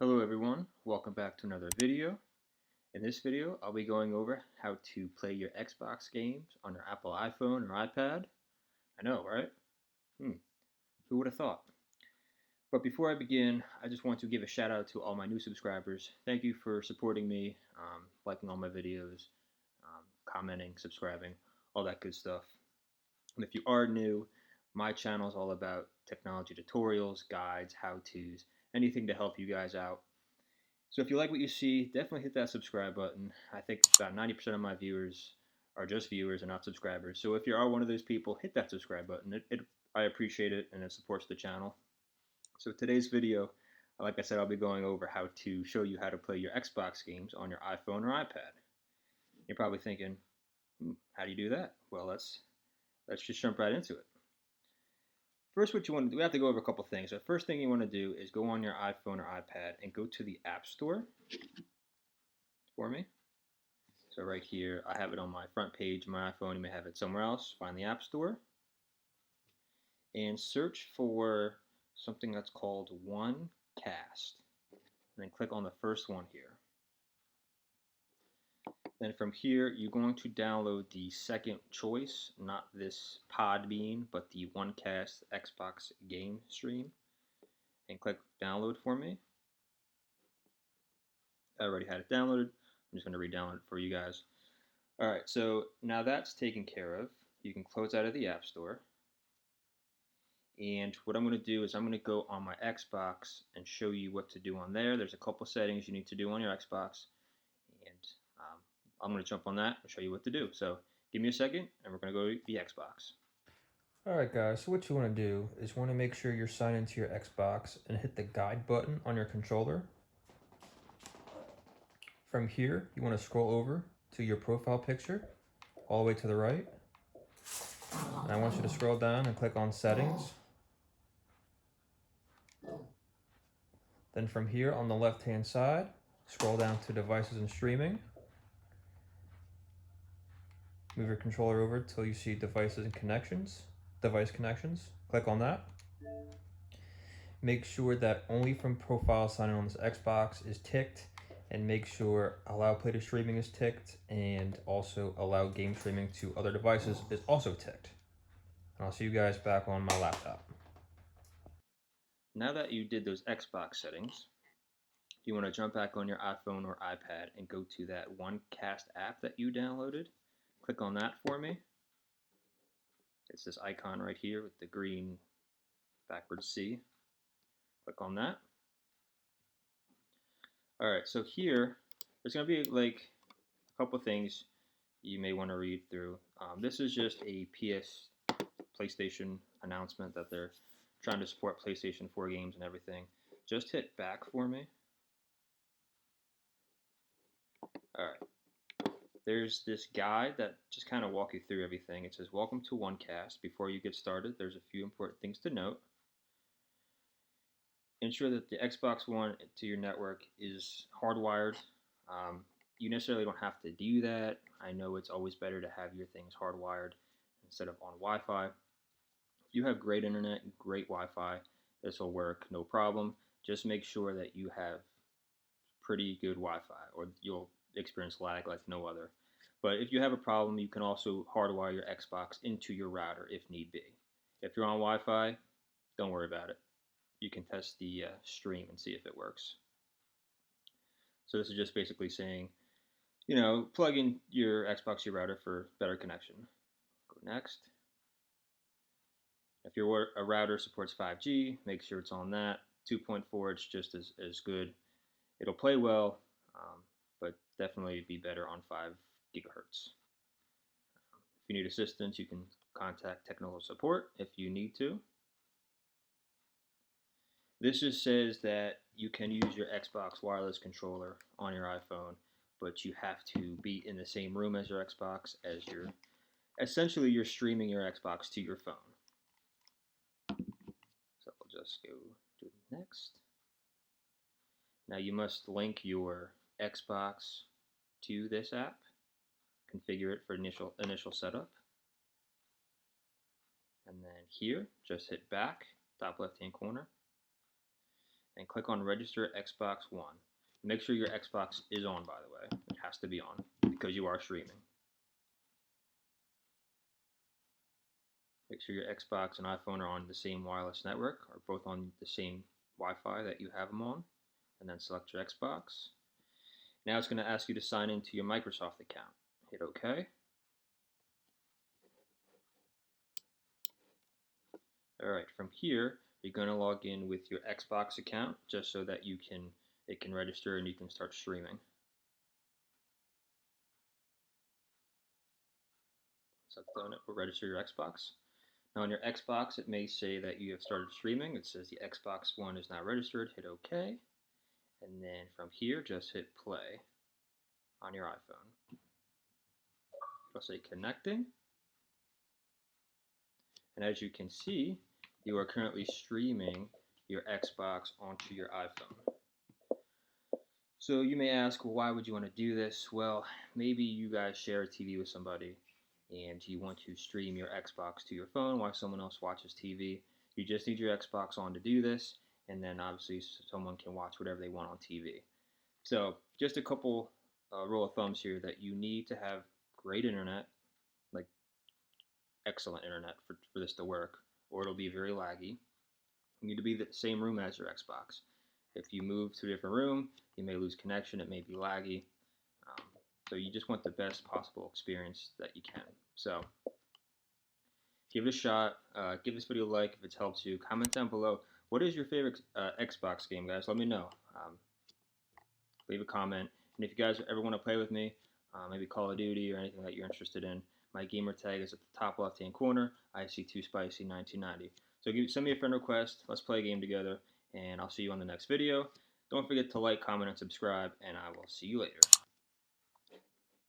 Hello everyone, welcome back to another video. In this video, I'll be going over how to play your Xbox games on your Apple iPhone or iPad. I know, right? Who would have thought? But before I begin, I just want to give a shout out to all my new subscribers. Thank you for supporting me, liking all my videos, commenting, subscribing, all that good stuff. And if you are new, my channel is all about technology tutorials, guides, how-tos, anything to help you guys out. So if you like what you see, definitely hit that subscribe button. I think about 90% of my viewers are just viewers and not subscribers. So if you are one of those people, hit that subscribe button. I appreciate it and it supports the channel. So today's video, like I said, I'll be going over how to show you how to play your Xbox games on your iPhone or iPad. You're probably thinking, how do you do that? Well, let's just jump right into it. First, what you want to do, we have to go over a couple things. The first thing you want to do is go on your iPhone or iPad and go to the App Store for me. So right here, I have it on my front page of my iPhone. You may have it somewhere else. Find the App Store and search for something that's called OneCast. And then click on the first one here. Then from here, you're going to download the second choice, not this Podbean, but the OneCast Xbox game stream. And click download for me. I already had it downloaded. I'm just going to re-download it for you guys. Alright, so now that's taken care of. You can close out of the App Store. And what I'm going to do is I'm going to go on my Xbox and show you what to do on there. There's a couple settings you need to do on your Xbox. And I'm going to jump on that and show you what to do. So give me a second and we're going to go to the Xbox. Alright guys, so what you want to do is you want to make sure you're signed into your Xbox and hit the guide button on your controller. From here, you want to scroll over to your profile picture, all the way to the right. And I want you to scroll down and click on settings. Then from here on the left hand side, scroll down to devices and streaming. Move your controller over till you see device connections. Click on that. Make sure that only from profile signing on this Xbox is ticked, and make sure allow play to streaming is ticked, and also allow game streaming to other devices is also ticked. And I'll see you guys back on my laptop. Now that you did those Xbox settings, you want to jump back on your iPhone or iPad and go to that OneCast app that you downloaded. Click on that for me. It's this icon right here with the green backwards C. Click on that. Alright, so here, there's going to be like a couple things you may want to read through. This is just a PlayStation announcement that they're trying to support PlayStation 4 games and everything. Just hit back for me. Alright. There's this guide that just kind of walk you through everything. It says, welcome to OneCast. Before you get started, there's a few important things to note. Ensure that the Xbox One to your network is hardwired. You necessarily don't have to do that. I know it's always better to have your things hardwired instead of on Wi-Fi. If you have great internet, great Wi-Fi, this will work, no problem. Just make sure that you have pretty good Wi-Fi or you'll experience lag like no other. But if you have a problem, you can also hardwire your Xbox into your router if need be. If you're on Wi-Fi, don't worry about it. You can test the stream and see if it works. So this is just basically saying, plug in your Xbox, your router for better connection. Go next. If your router supports 5G, make sure it's on that. 2.4, it's just as good. It'll play well, but definitely be better on 5 gigahertz. If you need assistance, you can contact technical support if you need to. This just says that you can use your Xbox wireless controller on your iPhone, but you have to be in the same room as your Xbox as essentially you're streaming your Xbox to your phone. So we'll just go to next. Now you must link your Xbox to this app, configure it for initial setup. And then here, just hit back, top left hand corner. and click on Register Xbox One. Make sure your Xbox is on, by the way. It has to be on because you are streaming. Make sure your Xbox and iPhone are on the same wireless network, or both on the same Wi-Fi that you have them on, and then select your Xbox. Now it's going to ask you to sign into your Microsoft account. Hit OK. Alright, from here, you're going to log in with your Xbox account just so that it can register and you can start streaming. So that's done, it will register your Xbox. Now on your Xbox, it may say that you have started streaming. It says the Xbox One is now registered. Hit OK. And then from here, just hit play on your iPhone. It'll say connecting. And as you can see, you are currently streaming your Xbox onto your iPhone. So you may ask, well, why would you want to do this? Well, maybe you guys share a TV with somebody and you want to stream your Xbox to your phone while someone else watches TV. You just need your Xbox on to do this, and then obviously someone can watch whatever they want on TV. So just a couple rule of thumbs here, that you need to have great internet, like excellent internet for this to work, or it'll be very laggy. You need to be in the same room as your Xbox. If you move to a different room, you may lose connection, it may be laggy. So you just want the best possible experience that you can. So give it a shot. Give this video a like if it's helped you. Comment down below. What is your favorite Xbox game, guys? Let me know. Leave a comment. And if you guys ever want to play with me, maybe Call of Duty or anything that you're interested in, my gamer tag is at the top left-hand corner, IC2Spicy1990. So send me a friend request. Let's play a game together, and I'll see you on the next video. Don't forget to like, comment, and subscribe, and I will see you later.